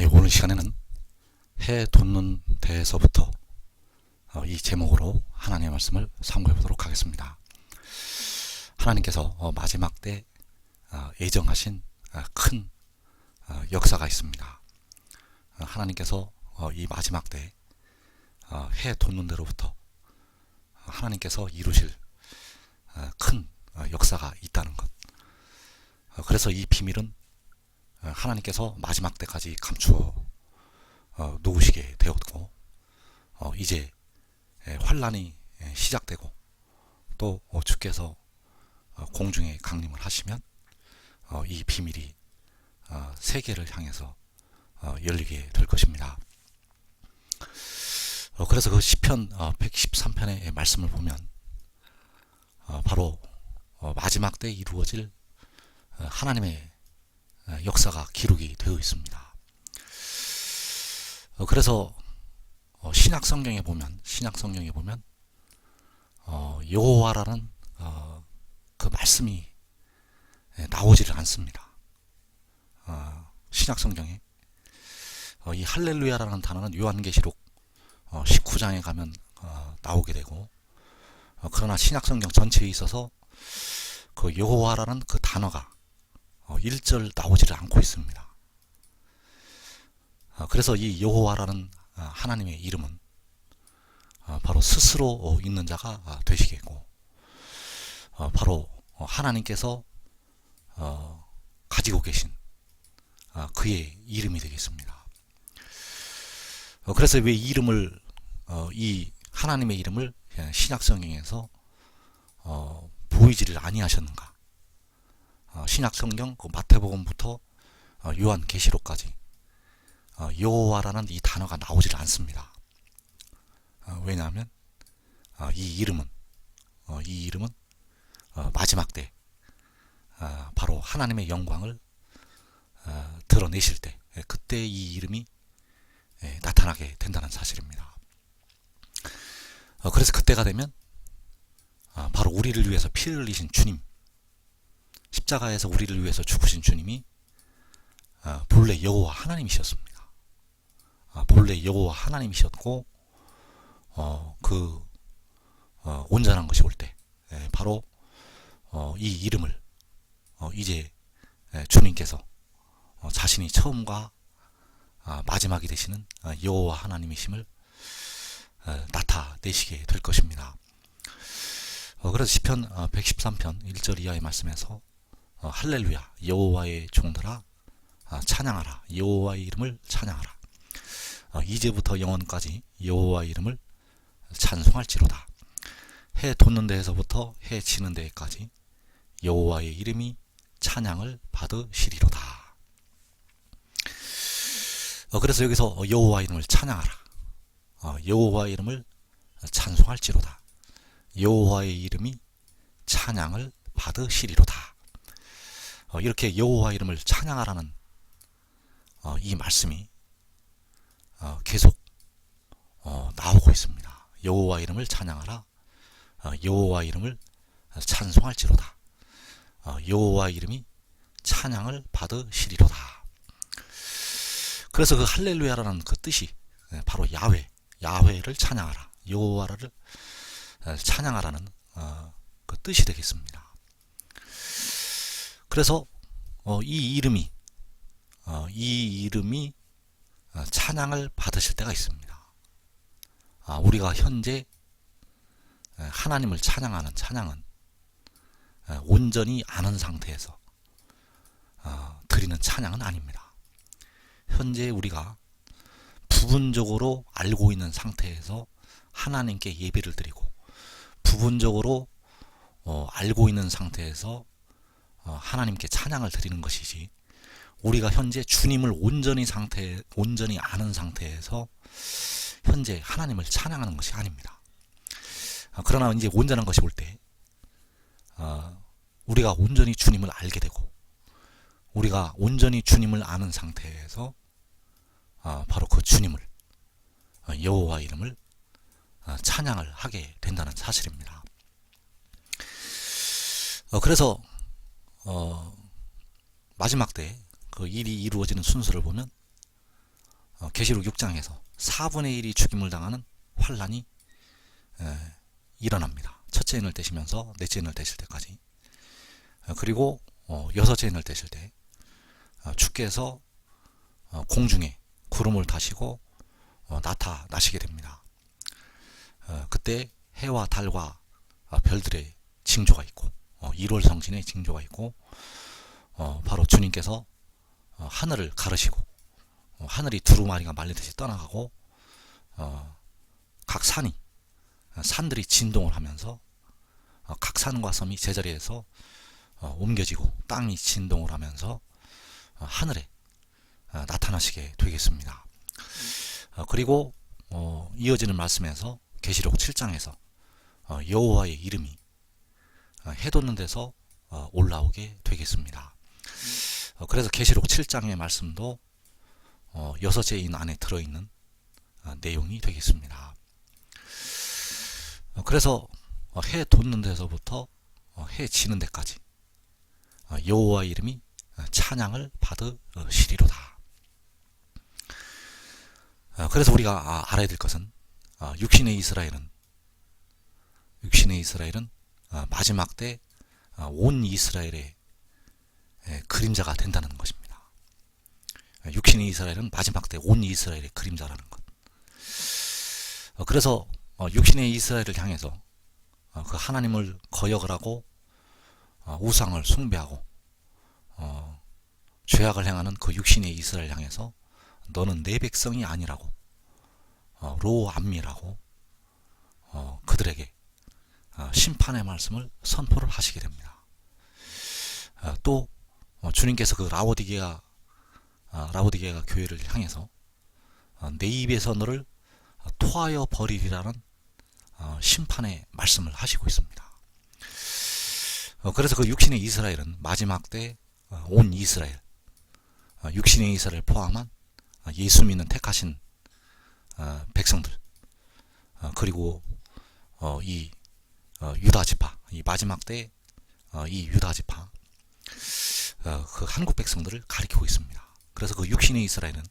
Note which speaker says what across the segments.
Speaker 1: 예, 오늘 시간에는 해 돋는 데에서부터 이 제목으로 하나님의 말씀을 상고해 보도록 하겠습니다. 하나님께서 마지막 때 예정하신 큰 역사가 있습니다. 하나님께서 이 마지막 때 해 돋는 데로부터 하나님께서 이루실 큰 역사가 있다는 것. 그래서 이 비밀은 하나님께서 마지막 때까지 감추어 놓으시게 되었고, 이제 환란이 시작되고 또 주께서 공중에 강림을 하시면 이 비밀이 세계를 향해서 열리게 될 것입니다. 그래서 그 시편 113편의 말씀을 보면 바로 마지막 때 이루어질 하나님의 역사가 기록이 되어 있습니다. 그래서 신약 성경에 보면 여호와라는 그 말씀이 나오지를 않습니다. 신약 성경에 이 할렐루야라는 단어는 요한계시록 19장에 가면 나오게 되고, 그러나 신약 성경 전체에 있어서 그 여호와라는 그 단어가 1절 나오지를 않고 있습니다. 그래서 이 여호와라는 하나님의 이름은 바로 스스로 있는 자가 되시겠고, 바로 하나님께서 가지고 계신 그의 이름이 되겠습니다. 그래서 왜 이 하나님의 이름을 신약 성경에서 보이지를 아니하셨는가? 신약 성경 마태복음부터 요한계시록까지 여호와라는 이 단어가 나오질 않습니다. 왜냐하면 이 이름은 마지막 때 바로 하나님의 영광을 드러내실 때, 그때 이 이름이 나타나게 된다는 사실입니다. 그래서 그때가 되면 바로 우리를 위해서 피를 흘리신 주님, 십자가에서 우리를 위해서 죽으신 주님이 본래 여호와 하나님이셨습니다. 본래 여호와 하나님이셨고, 그 온전한 것이 올 때 바로 이 이름을 이제 주님께서 자신이 처음과 마지막이 되시는 여호와 하나님이심을 나타내시게 될 것입니다. 그래서 시편 113편 1절 이하의 말씀에서 할렐루야 여호와의 종들아 찬양하라, 여호와의 이름을 찬양하라, 이제부터 영원까지 여호와의 이름을 찬송할지로다. 해 돋는 데에서부터 해 지는 데까지 여호와의 이름이 찬양을 받으시리로다. 그래서 여기서 여호와 이름을 찬양하라, 여호와 이름을 찬송할지로다, 여호와의 이름이 찬양을 받으시리로다. 이렇게 여호와 이름을 찬양하라는 이 말씀이 계속 나오고 있습니다. 여호와 이름을 찬양하라, 여호와 이름을 찬송할지로다, 여호와 이름이 찬양을 받으시리로다. 그래서 그 할렐루야라는 그 뜻이 바로 야훼를 찬양하라, 여호와를 찬양하라는 그 뜻이 되겠습니다. 그래서 이 이름이 찬양을 받으실 때가 있습니다. 우리가 현재 하나님을 찬양하는 찬양은 온전히 아는 상태에서 드리는 찬양은 아닙니다. 현재 우리가 부분적으로 알고 있는 상태에서 하나님께 예배를 드리고, 부분적으로 알고 있는 상태에서 하나님께 찬양을 드리는 것이지, 우리가 현재 주님을 온전히 아는 상태에서 현재 하나님을 찬양하는 것이 아닙니다. 그러나 이제 온전한 것이 올 때 우리가 온전히 주님을 알게 되고, 우리가 온전히 주님을 아는 상태에서 바로 그 주님을, 여호와 이름을 찬양을 하게 된다는 사실입니다. 그래서 마지막 때 그 일이 이루어지는 순서를 보면 계시록 6장에서 4분의 1이 죽임을 당하는 환란이 일어납니다. 첫째 인을 떼시면서 넷째 인을 떼실 때까지. 그리고 여섯째 인을 떼실 때 주께서 공중에 구름을 타시고 나타나시게 됩니다. 그때 해와 달과 별들의 징조가 있고 1월 성신의 징조가 있고 바로 주님께서 하늘을 가르시고 하늘이 두루마리가 말리듯이 떠나가고 각 산들이 진동을 하면서 각 산과 섬이 제자리에서 옮겨지고 땅이 진동을 하면서 하늘에 나타나시게 되겠습니다. 그리고 이어지는 말씀에서 계시록 7장에서 여호와의 이름이 해 돋는 데서 올라오게 되겠습니다. 그래서 계시록 7장의 말씀도 여섯째 인 안에 들어있는 내용이 되겠습니다. 그래서 해 돋는 데서부터 해 지는 데까지 여호와의 이름이 찬양을 받으시리로다. 그래서 우리가 알아야 될 것은 육신의 이스라엘은 마지막 때 온 이스라엘의 그림자가 된다는 것입니다. 육신의 이스라엘은 마지막 때 온 이스라엘의 그림자라는 것. 그래서 육신의 이스라엘을 향해서 그 하나님을 거역을 하고 우상을 숭배하고 죄악을 행하는 그 육신의 이스라엘 향해서 너는 내 백성이 아니라고 로암미라고 그들에게 심판의 말씀을 선포를 하시게 됩니다. 또 주님께서 그 라오디게아 교회를 향해서 내 입에서 너를 토하여 버리리라는 심판의 말씀을 하시고 있습니다. 그래서 그 육신의 이스라엘은 마지막 때 온 이스라엘, 육신의 이스라엘 포함한 예수 믿는 택하신 백성들, 그리고 이 유다 지파, 이 마지막 때 이 유다 지파, 그 한국 백성들을 가리키고 있습니다. 그래서 그 육신의 이스라엘은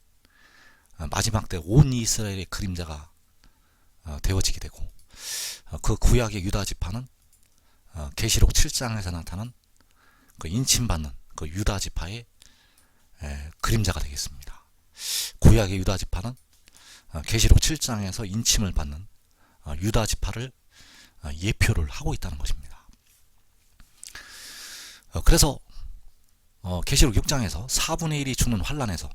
Speaker 1: 마지막 때 온 이스라엘의 그림자가 되어지게 되고, 그 구약의 유다 지파는 계시록 7장에서 나타난 그 인침받는 그 유다 지파의 그림자가 되겠습니다. 구약의 유다 지파는 계시록 7장에서 인침을 받는 유다 지파를 예표를 하고 있다는 것입니다. 그래서 계시록 6장에서 4분의 1이 죽는 환란에서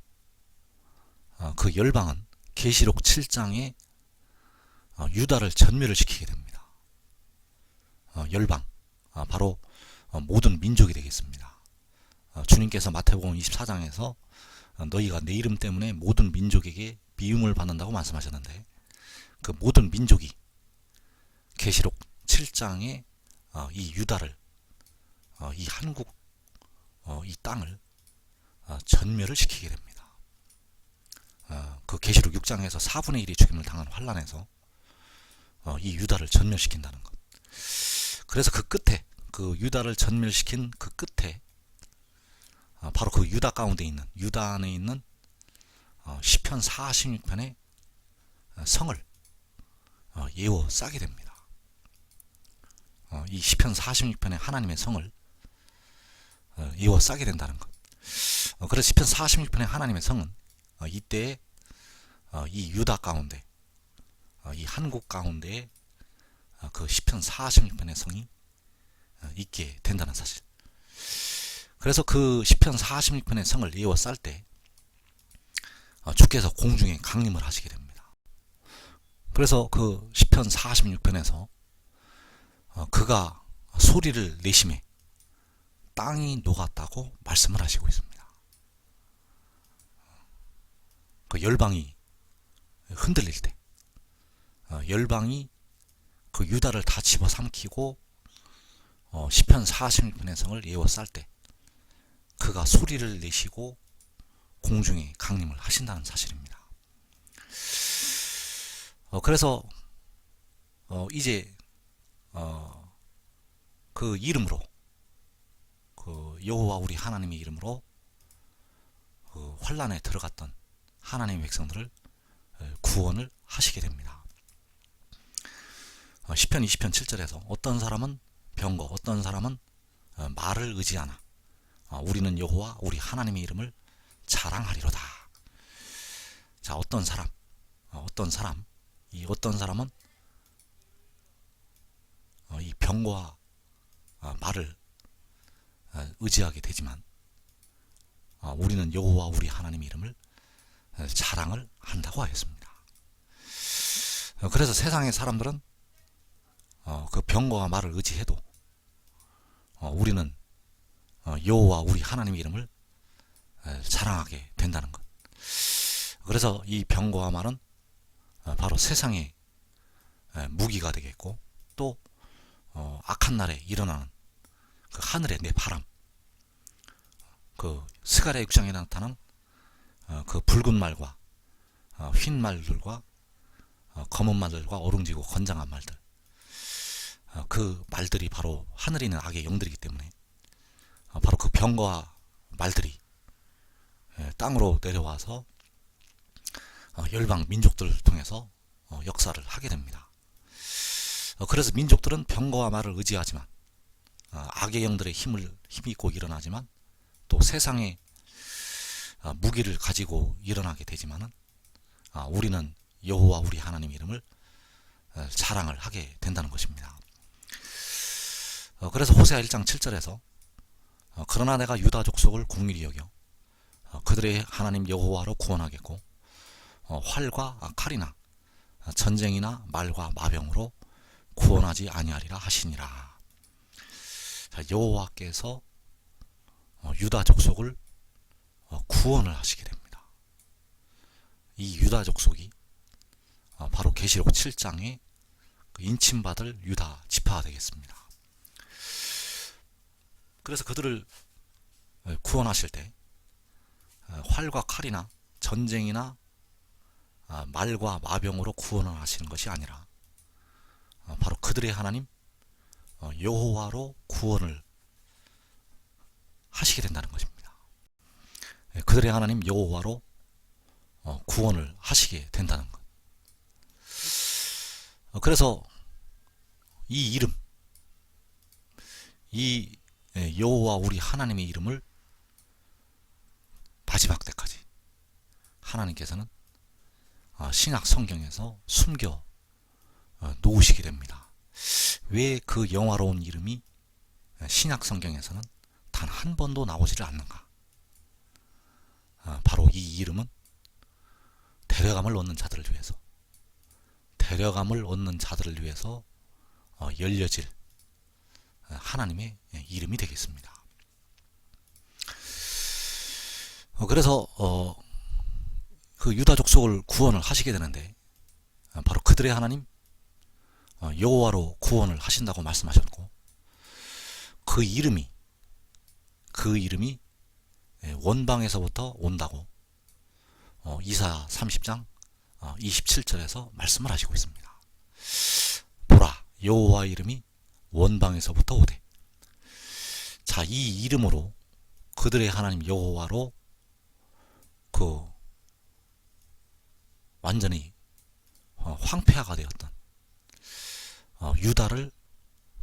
Speaker 1: 그 열방은 계시록 7장에 유다를 전멸을 시키게 됩니다. 열방, 바로 모든 민족이 되겠습니다. 주님께서 마태복음 24장에서 너희가 내 이름 때문에 모든 민족에게 미움을 받는다고 말씀하셨는데, 그 모든 민족이 계시록 7장에 이 유다를, 이 한국, 이 땅을 전멸을 시키게 됩니다. 그 계시록 6장에서 4분의 1이 죽임을 당한 환란에서 이 유다를 전멸시킨다는 것. 그래서 그 끝에, 그 유다를 전멸시킨 그 끝에 바로 그 유다 가운데 있는, 유다 안에 있는 시편 46편의 성을 예워 싸게 됩니다. 이 시편 46편의 하나님의 성을 예워 싸게 된다는 것. 그래서 시편 46편의 하나님의 성은 이때 이 유다 가운데, 이 한국 가운데에 그 시편 46편의 성이 있게 된다는 사실. 그래서 그 시편 46편의 성을 예워 쌀 때 주께서 공중에 강림을 하시게 됩니다. 그래서 그 시편 46편에서 그가 소리를 내심에 땅이 녹았다고 말씀을 하시고 있습니다. 그 열방이 흔들릴 때, 열방이 그 유다를 다 집어삼키고 시편 46편의 성을 예워 쌀 때 그가 소리를 내시고 공중에 강림을 하신다는 사실입니다. 그래서 이제 그 이름으로, 그 여호와 우리 하나님의 이름으로 그 환란에 들어갔던 하나님의 백성들을 구원을 하시게 됩니다. 시편 20편 7절에서 어떤 사람은 병거, 어떤 사람은 말을 의지하나 우리는 여호와 우리 하나님의 이름을 자랑하리로다. 자, 어떤 사람, 이 어떤 사람은 이 병거와 말을 의지하게 되지만 우리는 여호와 우리 하나님의 이름을 자랑을 한다고 하였습니다. 그래서 세상의 사람들은 그 병거와 말을 의지해도 우리는 여호와 우리 하나님의 이름을 자랑하게 된다는 것. 그래서 이 병거와 말은 바로 세상의 무기가 되겠고, 또 악한 날에 일어나는 그 하늘의 내 바람, 그 스가랴 6장에 나타난 그 붉은 말과 흰 말들과 검은 말들과 어룽지고 건장한 말들, 그 말들이 바로 하늘에 있는 악의 영들이기 때문에 바로 그 병거와 말들이 땅으로 내려와서 열방 민족들을 통해서 역사를 하게 됩니다. 그래서 민족들은 병거와 말을 의지하지만 악의 영들의 힘이 있고 일어나지만, 또 세상의 무기를 가지고 일어나게 되지만은 우리는 여호와 우리 하나님 이름을 자랑을 하게 된다는 것입니다. 그래서 호세아 1장 7절에서 그러나 내가 유다 족속을 긍휼히 여겨 그들의 하나님 여호와로 구원하겠고 활과 칼이나 전쟁이나 말과 마병으로 구원하지 아니하리라 하시니라. 여호와께서 유다 족속을 구원을 하시게 됩니다. 이 유다 족속이 바로 계시록 7장에 인침받을 유다 지파가 되겠습니다. 그래서 그들을 구원하실 때 활과 칼이나 전쟁이나 말과 마병으로 구원을 하시는 것이 아니라 바로 그들의 하나님 여호와로 구원을 하시게 된다는 것입니다. 그들의 하나님 여호와로 구원을 하시게 된다는 것. 그래서 이 이름, 이 여호와 우리 하나님의 이름을 마지막 때까지 하나님께서는 신약 성경에서 숨겨 놓으시게 됩니다. 왜 그 영화로운 이름이 신약 성경에서는 단 한 번도 나오지를 않는가? 바로 이 이름은 데려감을 얻는 자들을 위해서 열려질 하나님의 이름이 되겠습니다. 그래서 그 유다 족속을 구원을 하시게 되는데 바로 그들의 하나님 여호와로 구원을 하신다고 말씀하셨고, 그 이름이 원방에서부터 온다고 이사야 30장 27절에서 말씀을 하시고 있습니다. 보라, 여호와 이름이 원방에서부터 오되. 자, 이 이름으로 그들의 하나님 여호와로 그 완전히 황폐화가 되었던 유다를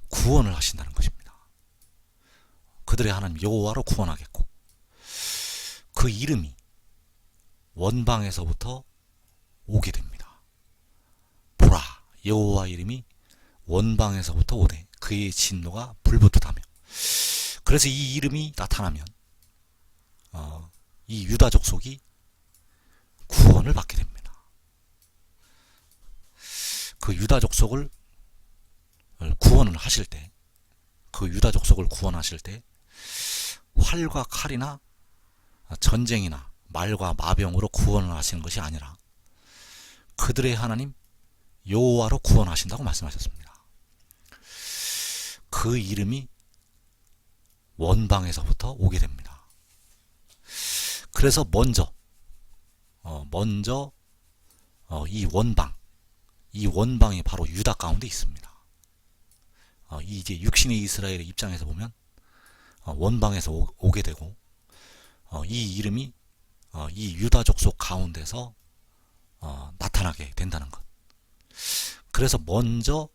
Speaker 1: 구원을 하신다는 것입니다. 그들의 하나님 여호와로 구원하겠고, 그 이름이 원방에서부터 오게 됩니다. 보라, 여호와 이름이 원방에서부터 오되 그의 진노가 불붙듯하며. 그래서 이 이름이 나타나면 이 유다 족속이 구원을 받게 됩니다. 그 유다 족속을 구원을 하실 때, 활과 칼이나 전쟁이나 말과 마병으로 구원을 하시는 것이 아니라 그들의 하나님 여호와로 구원하신다고 말씀하셨습니다. 그 이름이 원방에서부터 오게 됩니다. 그래서 먼저 이 원방이 바로 유다 가운데 있습니다. 이제 육신의 이스라엘의 입장에서 보면 원방에서 오게 되고, 이 이름이 이 유다 족속 가운데서 나타나게 된다는 것. 그래서 먼저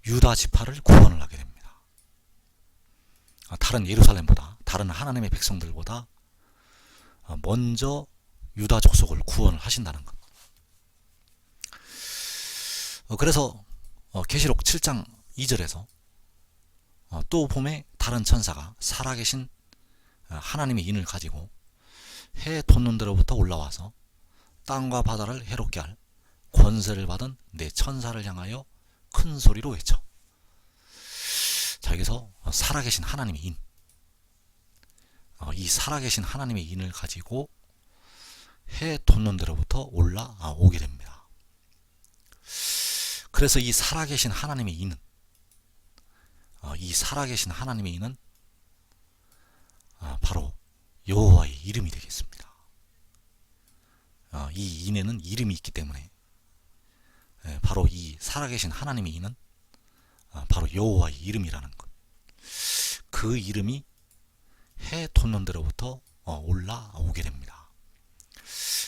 Speaker 1: 유다 지파를 구원을 하게 됩니다. 다른 예루살렘보다, 다른 하나님의 백성들보다 먼저 유다 족속을 구원을 하신다는 것. 그래서 계시록 7장 2절에서 또 봄에 다른 천사가 살아계신 하나님의 인을 가지고 해 돋는 데로부터 올라와서 땅과 바다를 해롭게 할 권세를 받은 내 천사를 향하여 큰 소리로 외쳐. 자, 여기서 살아계신 하나님의 인, 이 살아계신 하나님의 인을 가지고 해 돋는 데로부터 올라오게 됩니다. 그래서 이 살아계신 하나님의 인은, 이 살아계신 하나님의 인은 바로 여호와의 이름이 되겠습니다. 이 인에는 이름이 있기 때문에 바로 이 살아계신 하나님의 인은 바로 여호와의 이름이라는 것. 그 이름이 해 돋는 데로부터 올라오게 됩니다.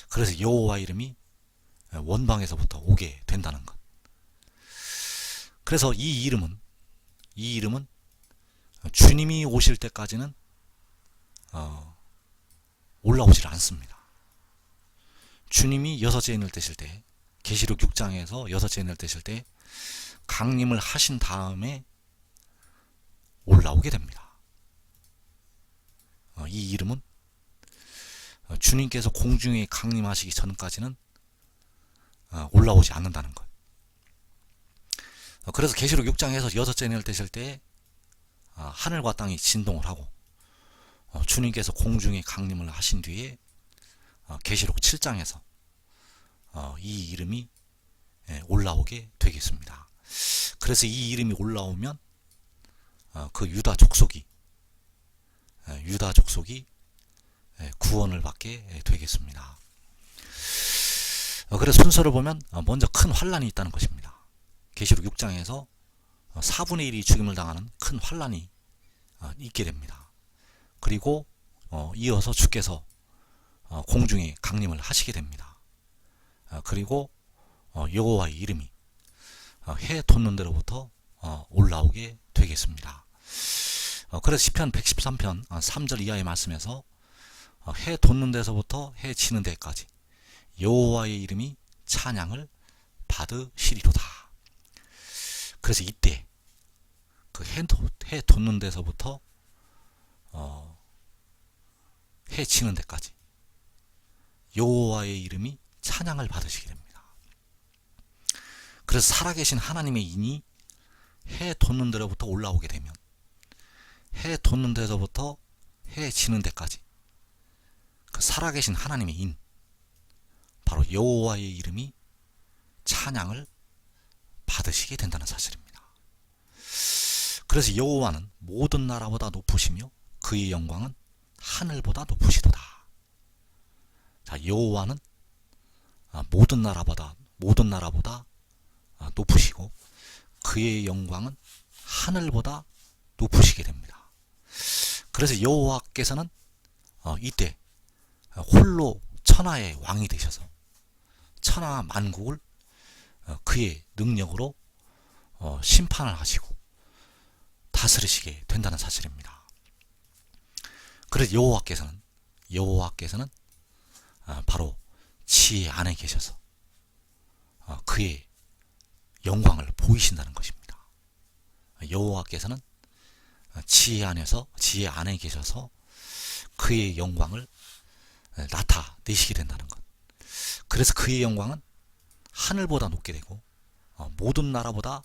Speaker 1: 그래서 여호와 이름이 원방에서부터 오게 된다는 것. 그래서 이 이름은 주님이 오실 때까지는 올라오질 않습니다. 주님이 여섯째 인을 떼실 때, 계시록 6장에서 여섯째 인을 떼실 때 강림을 하신 다음에 올라오게 됩니다. 이 이름은 주님께서 공중에 강림하시기 전까지는 올라오지 않는다는 것. 그래서 계시록 6장에서 여섯째 인을 떼실 때 하늘과 땅이 진동을 하고 주님께서 공중에 강림을 하신 뒤에 계시록 7장에서 이 이름이 올라오게 되겠습니다. 그래서 이 이름이 올라오면 그 유다 족속이 구원을 받게 되겠습니다. 그래서 순서를 보면 먼저 큰 환란이 있다는 것입니다. 계시록 6장에서 4분의 1이 죽임을 당하는 큰 환란이 있게 됩니다. 그리고 이어서 주께서 공중에 강림을 하시게 됩니다. 그리고 여호와의 이름이 해 돋는 데로부터 올라오게 되겠습니다. 그래서 시편 113편 3절 이하의 말씀에서 해 돋는 데서부터 해 지는 데까지 여호와의 이름이 찬양을 받으시리로다. 그래서 이때 그 해 돋는 데서부터 해 지는 데까지 여호와의 이름이 찬양을 받으시게 됩니다. 그래서 살아계신 하나님의 인이 해 돋는 데로부터 올라오게 되면 해 돋는 데서부터 해 지는 데까지 그 살아계신 하나님의 인, 바로 여호와의 이름이 찬양을 받으시게 된다는 사실입니다. 그래서 여호와는 모든 나라보다 높으시며 그의 영광은 하늘보다 높으시도다. 자, 여호와는 모든 나라보다 높으시고 그의 영광은 하늘보다 높으시게 됩니다. 그래서 여호와께서는 이때 홀로 천하의 왕이 되셔서 천하 만국을 그의 능력으로 심판을 하시고 다스리시게 된다는 사실입니다. 그래서 여호와께서는 바로 지혜 안에 계셔서 그의 영광을 보이신다는 것입니다. 여호와께서는 지혜 안에 계셔서 그의 영광을 나타내시게 된다는 것. 그래서 그의 영광은 하늘보다 높게 되고 모든 나라보다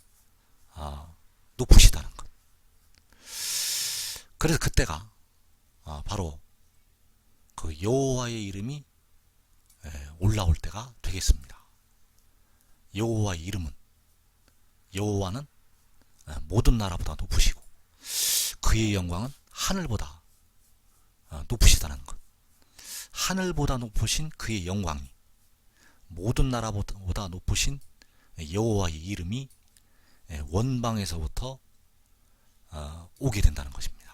Speaker 1: 높으시다는 것. 그래서 그때가 바로 그 여호와의 이름이 올라올 때가 되겠습니다. 여호와의 이름은, 여호와는 모든 나라보다 높으시고 그의 영광은 하늘보다 높으시다는 것. 하늘보다 높으신 그의 영광이, 모든 나라보다 높으신 여호와의 이름이 원방에서부터 오게 된다는 것입니다.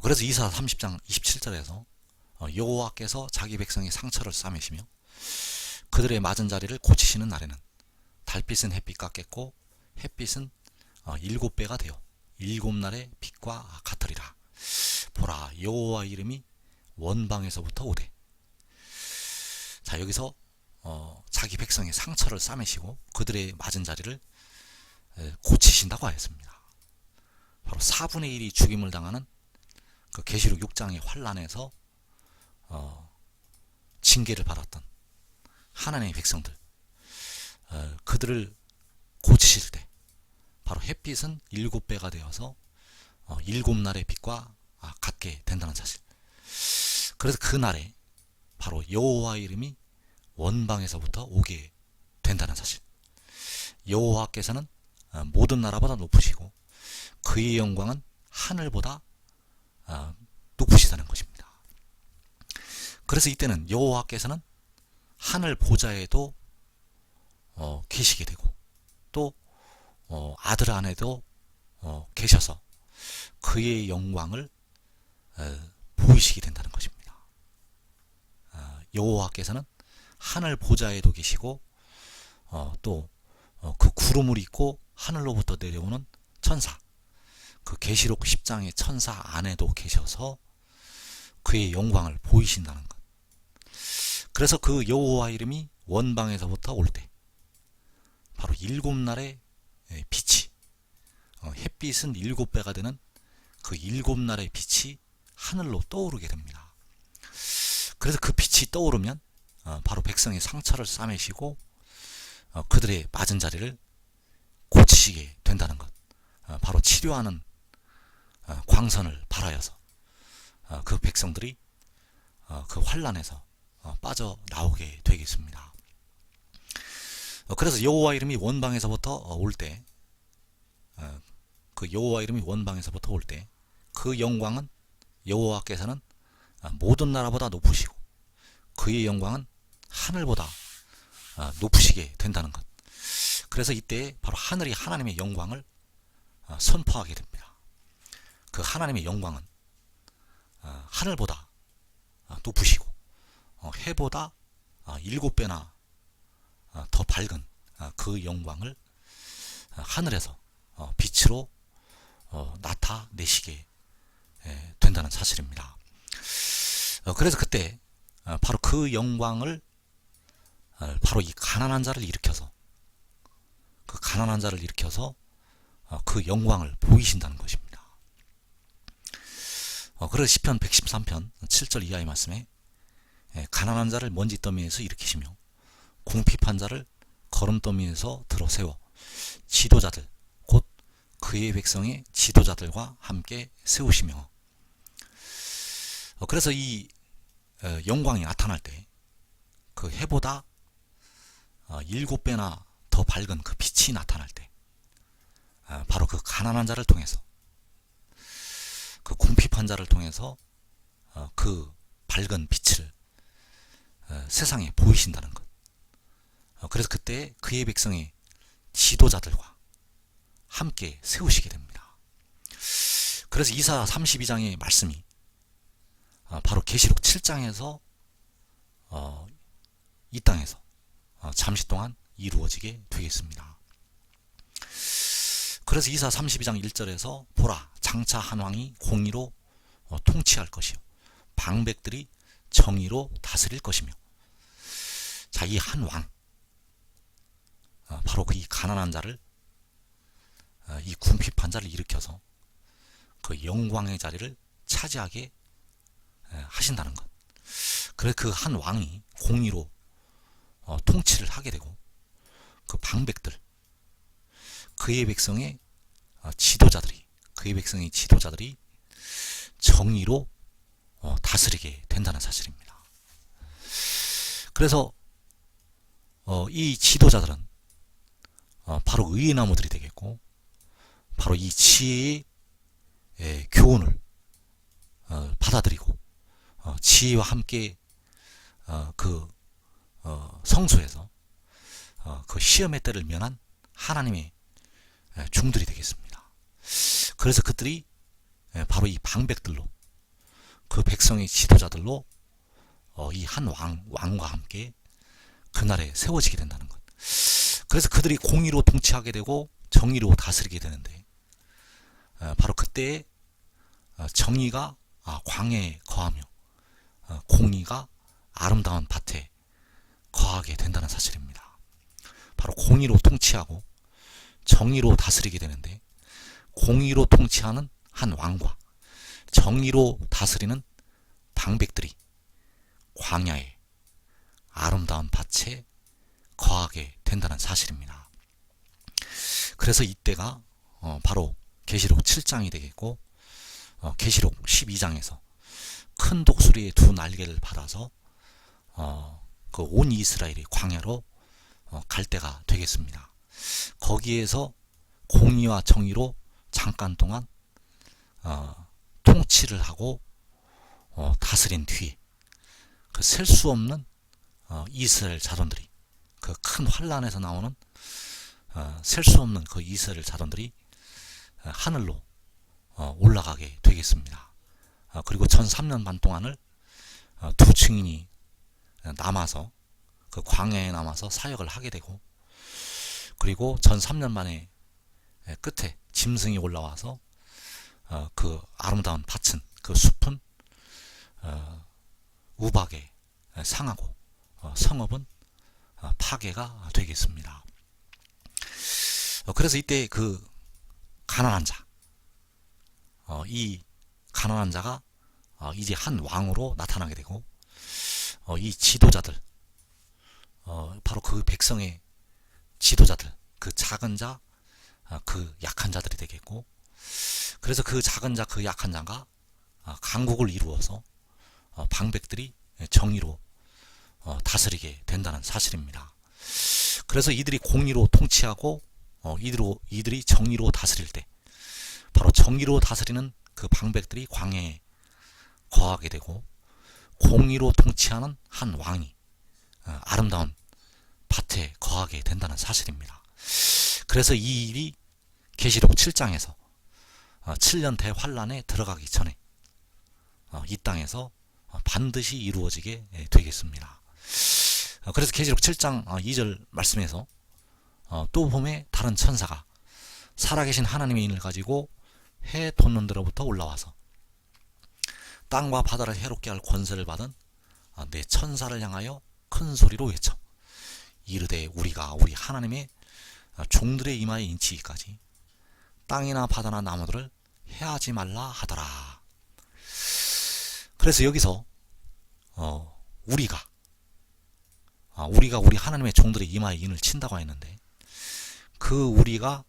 Speaker 1: 그래서 이사 30장 27절에서 여호와께서 자기 백성의 상처를 싸매시며 그들의 맞은 자리를 고치시는 날에는 달빛은 햇빛 같겠고 햇빛은 7배가 되어 7날의 빛과 같으리라. 보라, 여호와 이름이 원방에서부터 오되. 자, 여기서 자기 백성의 상처를 싸매시고 그들의 맞은 자리를 고치신다고 하였습니다. 바로 4분의 1이 죽임을 당하는 그 계시록 6장의 환란에서 징계를 받았던 하나님의 백성들, 그들을 고치실 때 바로 햇빛은 7배가 되어서 7날의 빛과 같게 된다는 사실. 그래서 그 날에 바로 여호와 이름이 원방에서부터 오게 된다는 사실. 여호와께서는 모든 나라보다 높으시고 그의 영광은 하늘보다 높으시다는 것입니다. 그래서 이때는 여호와께서는 하늘 보좌에도 계시게 되고 또 아들 안에도 계셔서 그의 영광을 보이시게 된다는 것입니다. 여호와께서는 하늘 보좌에도 계시고 또 그 구름을 입고 하늘로부터 내려오는 천사, 그 계시록 10장의 천사 안에도 계셔서 그의 영광을 보이신다는 것. 그래서 그 여호와 이름이 원방에서부터 올 때 바로 7날의 빛이, 햇빛은 7배가 되는 그 7날의 빛이 하늘로 떠오르게 됩니다. 그래서 그 빛이 떠오르면 바로 백성의 상처를 싸매시고 그들의 맞은 자리를 고치시게 된다는 것. 바로 치료하는 광선을 발하여서 그 백성들이 그 환란에서 빠져나오게 되겠습니다. 그래서 여호와 이름이 원방에서부터 올 때, 그 여호와 이름이 원방에서부터 올 때 그 영광은 여호와께서는 모든 나라보다 높으시고 그의 영광은 하늘보다 높으시게 된다는 것. 그래서 이때 바로 하늘이 하나님의 영광을 선포하게 됩니다. 그 하나님의 영광은 하늘보다 높으시고 해보다 7배나 더 밝은 그 영광을 하늘에서 빛으로 나타내시게 된다는 사실입니다. 그래서 그때 바로 그 영광을 바로 이 가난한 자를 일으켜서 그 영광을 보이신다는 것입니다. 그래서 시편 113편 7절 이하의 말씀에 가난한 자를 먼지더미에서 일으키시며 궁핍한 자를 거름더미에서 들어 세워 지도자들 곧 그의 백성의 지도자들과 함께 세우시며. 그래서 이 영광이 나타날 때 그 해보다 7배나 더 밝은 그 빛이 나타날 때 바로 그 가난한 자를 통해서, 그 궁핍한 자를 통해서 그 밝은 빛을 세상에 보이신다는 것. 그래서 그때 그의 백성의 지도자들과 함께 세우시게 됩니다. 그래서 이사 32장의 말씀이 바로 계시록 7장에서 이 땅에서 잠시 동안 이루어지게 되겠습니다. 그래서 이사 32장 1절에서 보라, 장차 한 왕이 공의로 통치할 것이요 방백들이 정의로 다스릴 것이며. 자, 이 한 왕, 바로 그 이 가난한 자를, 이 궁핍한 자를 일으켜서 그 영광의 자리를 차지하게 하신다는 것. 그래서 그 한 왕이 공의로 통치를 하게 되고 그 방백들, 그의 백성의 지도자들이 정의로 다스리게 된다는 사실입니다. 그래서 이 지도자들은 바로 의의 나무들이 되겠고 바로 이 지혜의 교훈을 받아들이고 지혜와 함께 그 성소에서 그 시험의 때를 면한 하나님의 종들이 되겠습니다. 그래서 그들이 바로 이 방백들로, 그 백성의 지도자들로 이 한 왕과 함께 그날에 세워지게 된다는 것. 그래서 그들이 공의로 통치하게 되고 정의로 다스리게 되는데, 바로 그때에 정의가 광야에 거하며 공의가 아름다운 밭에 거하게 된다는 사실입니다. 바로 공의로 통치하고 정의로 다스리게 되는데, 공의로 통치하는 한 왕과 정의로 다스리는 방백들이 광야에 아름다운 밭에 거하게 된다는 사실입니다. 그래서 이때가 바로 계시록 7장이 되겠고, 계시록 12장에서 큰 독수리의 두 날개를 받아서 그 온 이스라엘이 광야로 갈 때가 되겠습니다. 거기에서 공의와 정의로 잠깐 동안 통치를 하고 다스린 뒤에 그 셀 수 없는 이스라엘 자손들이, 그 큰 환란에서 나오는 셀 수 없는 그 이스라엘 자손들이 하늘로 올라가게 되겠습니다. 그리고 전 3년 반 동안을 두 증인이 남아서 그 광야에 남아서 사역을 하게 되고, 그리고 전 3년 만에 끝에 짐승이 올라와서 그 아름다운 밭은, 그 숲은 우박에 상하고 성읍은 파괴가 되겠습니다. 그래서 이때 그 가난한 자, 이 가난한 자가 이제 한 왕으로 나타나게 되고, 이 지도자들, 바로 그 백성의 지도자들, 그 작은 자, 그 약한 자들이 되겠고, 그래서 그 작은 자, 그 약한 자가 강국을 이루어서 방백들이 정의로 다스리게 된다는 사실입니다. 그래서 이들이 공의로 통치하고 이들이 정의로 다스릴 때, 바로 정의로 다스리는 그 방백들이 광야에 거하게 되고, 공의로 통치하는 한 왕이 아름다운 밭에 거하게 된다는 사실입니다. 그래서 이 일이 계시록 7장에서 7년 대환란에 들어가기 전에 이 땅에서 반드시 이루어지게 되겠습니다. 그래서 계시록 7장 2절 말씀에서 또 봄에 다른 천사가 살아계신 하나님의 인을 가지고 해 돋는 데로부터 올라와서 땅과 바다를 해롭게 할 권세를 받은 내 천사를 향하여 큰 소리로 외쳐 이르되 우리가 우리 하나님의 종들의 이마에 인치기까지 땅이나 바다나 나무들을 해하지 말라 하더라. 그래서 여기서 우리가 우리 하나님의 종들의 이마에 인을 친다고 했는데, 그 우리가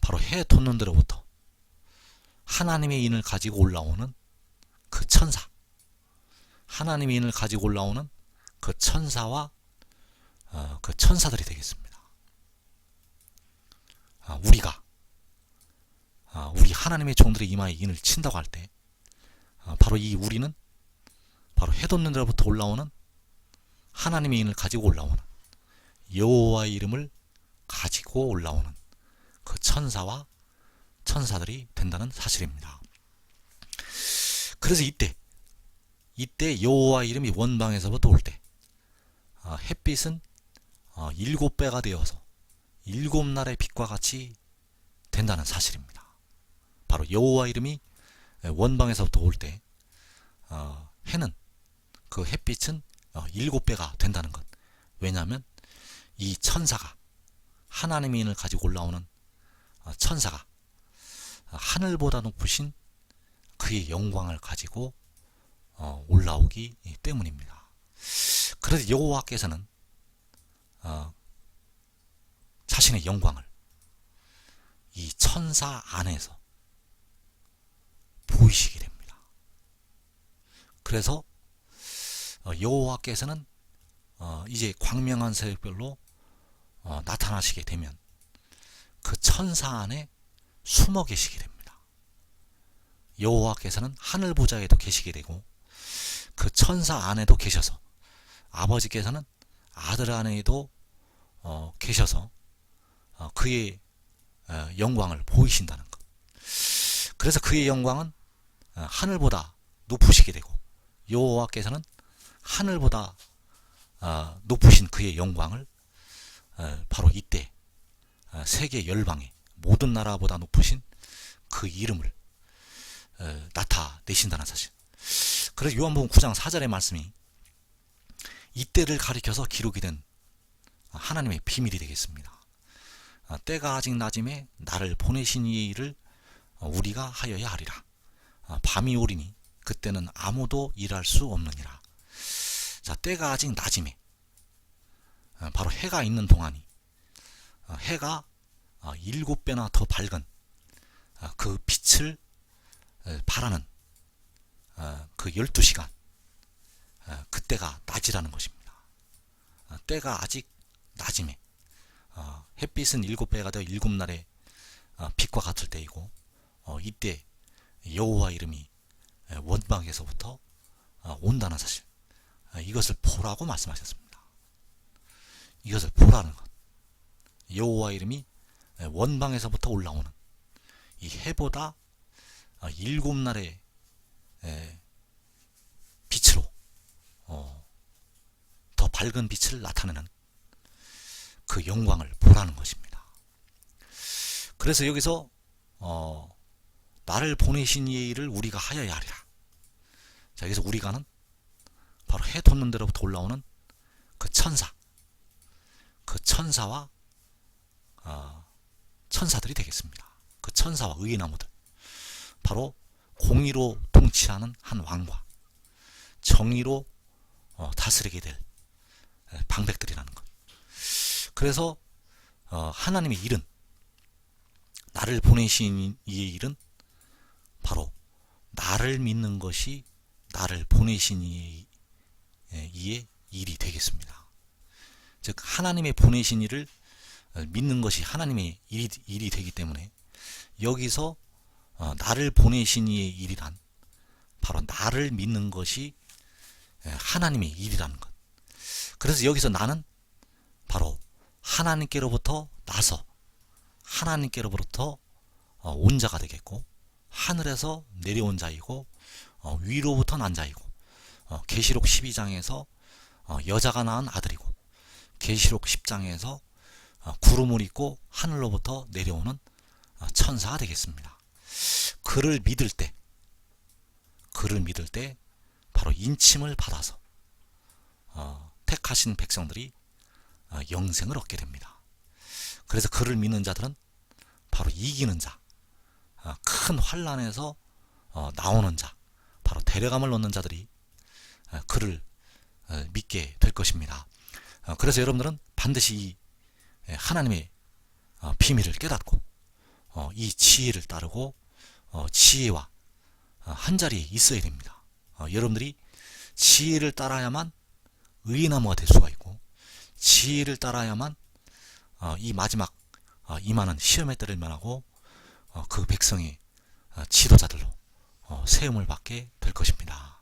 Speaker 1: 바로 해 돋는 데로부터 하나님의 인을 가지고 올라오는 그 천사, 하나님의 인을 가지고 올라오는 그 천사와 그 천사들이 되겠습니다. 우리가 우리 하나님의 종들의 이마에 인을 친다고 할 때, 바로 이 우리는 바로 해 돋는 데로부터 올라오는 하나님의 인을 가지고 올라오는 여호와의 이름을 가지고 올라오는 그 천사와 천사들이 된다는 사실입니다. 그래서 이때 여호와의 이름이 원방에서부터 올 때 햇빛은 7배가 되어서 7날의 빛과 같이 된다는 사실입니다. 바로 여호와 이름이 원방에서부터 올 때 해는, 그 햇빛은 7배가 된다는 것. 왜냐하면 이 천사가, 하나님의 인을 가지고 올라오는 천사가 하늘보다 높으신 그의 영광을 가지고 올라오기 때문입니다. 그래서 여호와께서는 자신의 영광을 이 천사 안에서 보이시게 됩니다. 그래서 여호와께서는 이제 광명한 새벽별로 나타나시게 되면 그 천사 안에 숨어 계시게 됩니다. 여호와께서는 하늘 보좌에도 계시게 되고 그 천사 안에도 계셔서, 아버지께서는 아들 안에도 계셔서 그의 영광을 보이신다는 것. 그래서 그의 영광은 하늘보다 높으시게 되고, 여호와께서는 하늘보다 높으신 그의 영광을 바로 이때 세계 열방의 모든 나라보다 높으신 그 이름을 나타내신다는 사실. 그래서 요한복음 9장 4절의 말씀이 이때를 가리켜서 기록이 된 하나님의 비밀이 되겠습니다. 때가 아직 낮음에 나를 보내신 이의 일을 우리가 하여야 하리라. 밤이 오리니 그때는 아무도 일할 수 없느니라. 자, 때가 아직 낮음에 바로 해가 있는 동안이 해가 7배나 더 밝은 그 빛을 바라는 그 12시간, 그때가 낮이라는 것입니다. 때가 아직 낮음에 햇빛은 7배가 되어 7날의 빛과 같을 때이고 이때 여호와 이름이 원방에서부터 온다는 사실, 이것을 보라고 말씀하셨습니다. 이것을 보라는 것. 여호와 이름이 원방에서부터 올라오는 이 해보다 7날의 빛으로 더 밝은 빛을 나타내는 그 영광을 보라는 것입니다. 그래서 여기서 나를 보내신 이의 일을 우리가 하여야 하리라. 자, 여기서 우리가는 바로 해 돋는 데로부터 올라오는 그 천사, 그 천사와 천사들이 되겠습니다. 그 천사와 의의 나무들, 바로 공의로 통치하는 한 왕과 정의로 다스리게 될 방백들이라는 것. 그래서 하나님의 일은, 나를 보내신 이의 일은 바로 나를 믿는 것이 나를 보내신 이의 일이 되겠습니다. 즉 하나님의 보내신 일을 믿는 것이 하나님의 일이 되기 때문에 여기서 나를 보내신 이의 일이란 바로 나를 믿는 것이 하나님의 일이라는 것. 그래서 여기서 나는 바로 하나님께로부터 나서 하나님께로부터 온 자가 되겠고, 하늘에서 내려온 자이고, 위로부터 난 자이고, 계시록 12장에서 여자가 낳은 아들이고, 계시록 10장에서 구름을 입고 하늘로부터 내려오는 천사가 되겠습니다. 그를 믿을 때 바로 인침을 받아서 택하신 백성들이 영생을 얻게 됩니다. 그래서 그를 믿는 자들은 바로 이기는 자, 큰 환난에서 나오는 자, 바로 데려감을 얻는 자들이 그를 믿게 될 것입니다. 그래서 여러분들은 반드시 이 하나님의 비밀을 깨닫고 이 지혜를 따르고 지혜와 한자리에 있어야 됩니다. 여러분들이 지혜를 따라야만 의인나무가 될 수가 있고, 지혜를 따라야만 이 마지막 임하는 시험의 때를 면하고 그 백성의 지도자들로 세움을 받게 될 것입니다.